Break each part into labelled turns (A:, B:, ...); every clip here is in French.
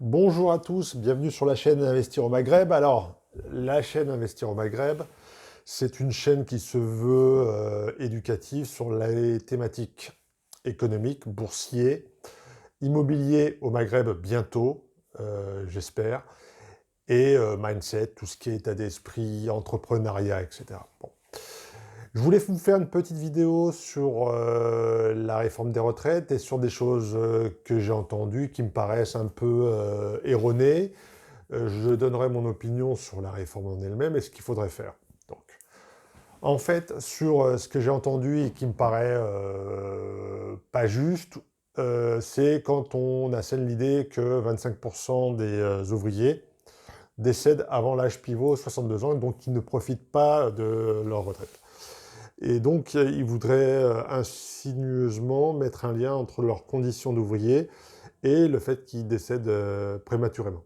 A: Bonjour à tous, bienvenue sur la chaîne Investir au Maghreb. Alors, la chaîne Investir au Maghreb, c'est une chaîne qui se veut éducative sur les thématiques économiques, boursiers, immobilier au Maghreb bientôt, j'espère, et mindset, tout ce qui est état d'esprit, entrepreneuriat, etc. Bon. Je voulais vous faire une petite vidéo sur la réforme des retraites et sur des choses que j'ai entendues qui me paraissent un peu erronées. Je donnerai mon opinion sur la réforme en elle-même et ce qu'il faudrait faire. Donc, en fait, sur ce que j'ai entendu et qui me paraît pas juste, c'est quand on assène l'idée que 25% des ouvriers décèdent avant l'âge pivot, 62 ans, et donc qui ne profitent pas de leur retraite. Et donc, ils voudraient insinueusement mettre un lien entre leurs conditions d'ouvriers et le fait qu'ils décèdent prématurément.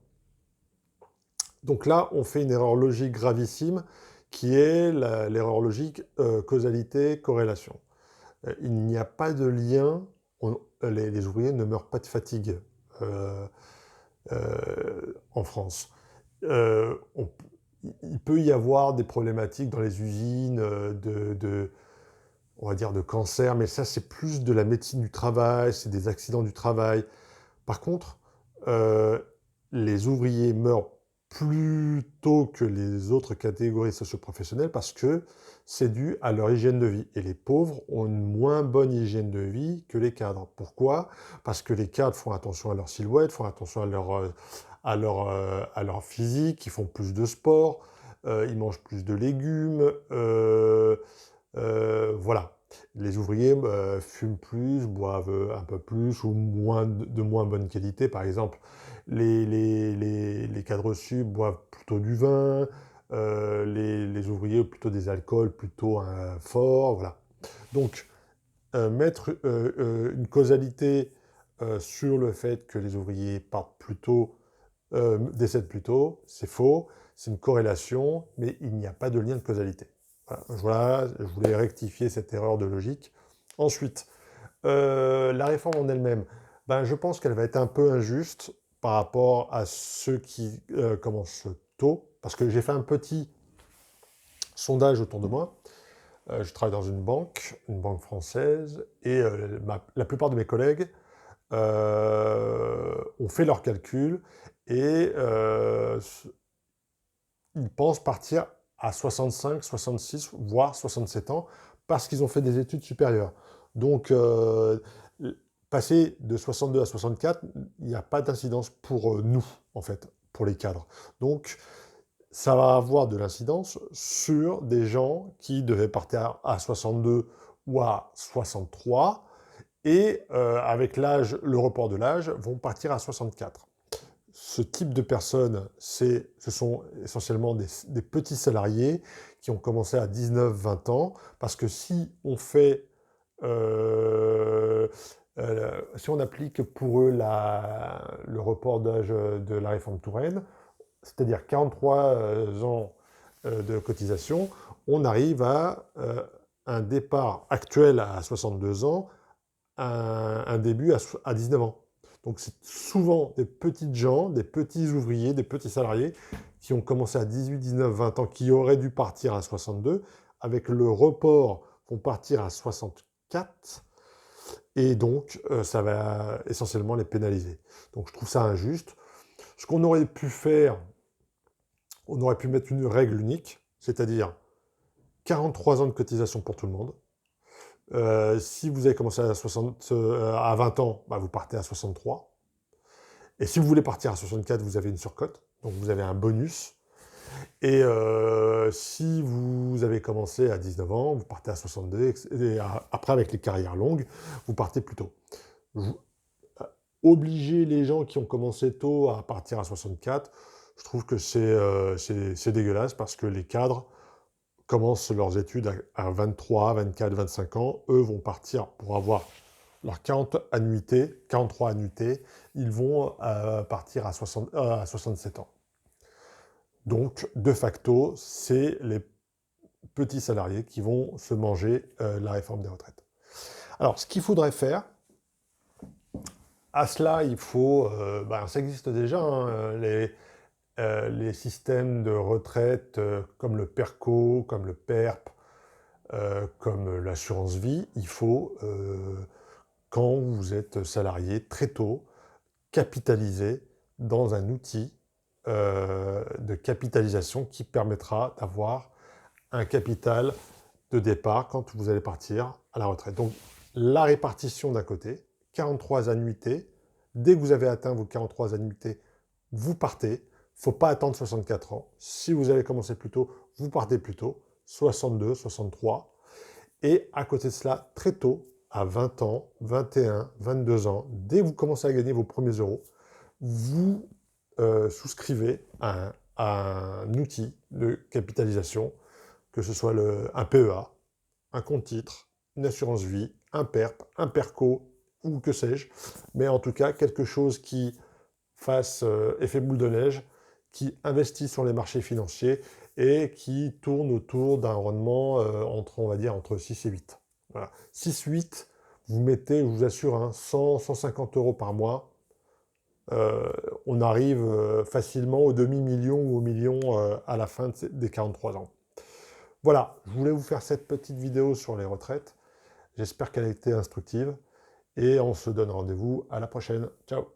A: Donc là, on fait une erreur logique gravissime qui est l'erreur logique causalité-corrélation. Il n'y a pas de lien, les ouvriers ne meurent pas de fatigue euh, en France. Euh, on- il peut y avoir des problématiques dans les usines on va dire de cancer, mais ça c'est plus de la médecine du travail, c'est des accidents du travail. Par contre, euh, les ouvriers meurent plus tôt que les autres catégories socioprofessionnelles parce que c'est dû à leur hygiène de vie. Et les pauvres ont une moins bonne hygiène de vie que les cadres. Pourquoi? Parce que les cadres font attention à leur silhouette, font attention à leur physique, ils font plus de sport, ils mangent plus de légumes, voilà. Les ouvriers fument plus, boivent un peu plus ou de moins bonne qualité. Par exemple, les cadres sub boivent plutôt du vin, les ouvriers plutôt des alcools plutôt forts. Voilà. Donc, mettre une causalité sur le fait que les ouvriers partent plus tôt, décèdent plus tôt, c'est faux. C'est une corrélation, mais il n'y a pas de lien de causalité. Voilà, je voulais rectifier cette erreur de logique. Ensuite, la réforme en elle-même, ben, je pense qu'elle va être un peu injuste par rapport à ceux qui commencent tôt, parce que j'ai fait un petit sondage autour de moi. Je travaille dans une banque française, et la plupart de mes collègues ont fait leurs calculs et ils pensent partir à 65, 66, voire 67 ans, parce qu'ils ont fait des études supérieures. Donc, passer de 62 à 64, il n'y a pas d'incidence pour nous, en fait, pour les cadres. Donc, ça va avoir de l'incidence sur des gens qui devaient partir à 62 ou à 63, et avec l'âge, le report de l'âge, vont partir à 64. Ce type de personnes, ce sont essentiellement des petits salariés qui ont commencé à 19-20 ans, parce que si on fait, si on applique pour eux le report d'âge de la réforme Touraine, c'est-à-dire 43 ans de cotisation, on arrive à un départ actuel à 62 ans, un début à 19 ans. Donc c'est souvent des petites gens, des petits ouvriers, des petits salariés qui ont commencé à 18, 19, 20 ans, qui auraient dû partir à 62, avec le report vont partir à 64, et donc ça va essentiellement les pénaliser. Donc je trouve ça injuste. Ce qu'on aurait pu faire, on aurait pu mettre une règle unique, c'est-à-dire 43 ans de cotisation pour tout le monde. Si vous avez commencé à 20 ans, bah, vous partez à 63. Et si vous voulez partir à 64, vous avez une surcote, donc vous avez un bonus. Et si vous avez commencé à 19 ans, vous partez à 62, et après avec les carrières longues, vous partez plus tôt. Vous, obliger les gens qui ont commencé tôt à partir à 64, je trouve que c'est dégueulasse, parce que les cadres commencent leurs études à 23, 24, 25 ans. Eux vont partir pour avoir leurs 43 annuités, ils vont partir à 67 ans. Donc, de facto, c'est les petits salariés qui vont se manger la réforme des retraites. Alors, ce qu'il faudrait faire, À cela, il faut, ça existe déjà, hein, les systèmes de retraite comme le PERCO, comme le PERP, comme l'assurance vie. Il faut, quand vous êtes salarié, très tôt, capitaliser dans un outil de capitalisation qui permettra d'avoir un capital de départ quand vous allez partir à la retraite. Donc, la répartition d'un côté, 43 annuités. Dès que vous avez atteint vos 43 annuités, vous partez. Il ne faut pas attendre 64 ans. Si vous avez commencé plus tôt, vous partez plus tôt, 62, 63. Et à côté de cela, très tôt, à 20 ans, 21, 22 ans, dès que vous commencez à gagner vos premiers euros, vous souscrivez à un outil de capitalisation, que ce soit un PEA, un compte titre, une assurance vie, un PERP, un PERCO, ou que sais-je, mais en tout cas quelque chose qui fasse effet boule de neige, qui investit sur les marchés financiers et qui tourne autour d'un rendement entre, on va dire, entre 6 et 8. Voilà. 6-8, vous mettez, je vous assure, 100, 150 euros par mois, euh, on arrive facilement au demi-million ou au million à la fin des 43 ans. Voilà, je voulais vous faire cette petite vidéo sur les retraites. J'espère qu'elle a été instructive et on se donne rendez-vous à la prochaine. Ciao!